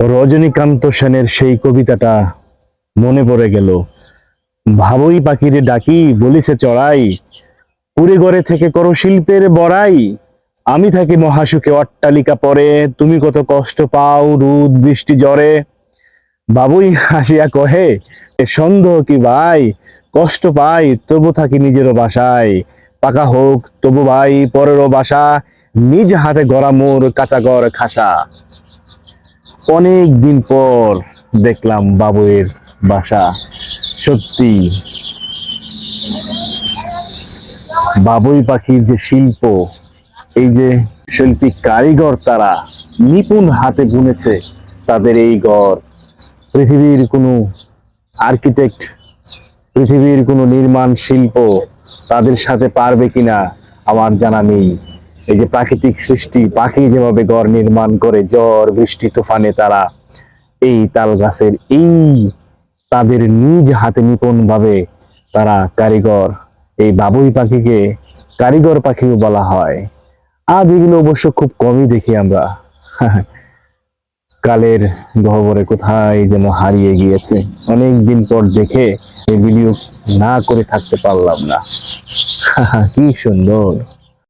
রজনীকান্ত সেনের সেই কবিতাটা মনে পড়ে গেল। ভাবই পাখিরে ডাকি বলিছে চড়াই, কুড়ে ঘরে থেকে করো শিল্পের বড়াই। আমি থাকি মহাসুখে অট্টালিকা পরে, তুমি কত কষ্ট পাও রোদ বৃষ্টি জ্বরে। বাবুই হাসিয়া কহে, এ সন্দেহ কি ভাই, কষ্ট পাই তবু থাকি নিজেরও বাসায়। পাকা হোক তবু ভাই পরেরও বাসা, নিজ হাতে গড়া মোর কাঁচা ঘর খাসা। অনেক দিন পর দেখলাম বাবুয়ের বাসা। সত্যি বাবুই পাখির যে শিল্প, এই যে শিল্পী কারিগর তারা নিপুণ হাতে বুনেছে তাদের এই ঘর। পৃথিবীর কোনো আর্কিটেক্ট, পৃথিবীর কোনো নির্মাণ শিল্প তাদের সাথে পারবে কিনা আমার জানা নেই। এই যে প্রাকৃতিক সৃষ্টি, পাখি যেভাবে ঘর নির্মাণ করে ঝড় বৃষ্টি তুফানে, তারা এই তাল গাছের এই তাদের নিজ হাতে নিপুণ ভাবে তারা কারিগর। এই বাবুই পাখিকে কারিগর পাখিও বলা হয়। আজ এগুলো অবশ্য খুব কমই দেখি আমরা। কালের গহ্বরে কোথায় যেন হারিয়ে গিয়েছে। অনেক দিন পর দেখে এই ভিডিও না করে থাকতে পারলাম না। কি সুন্দর।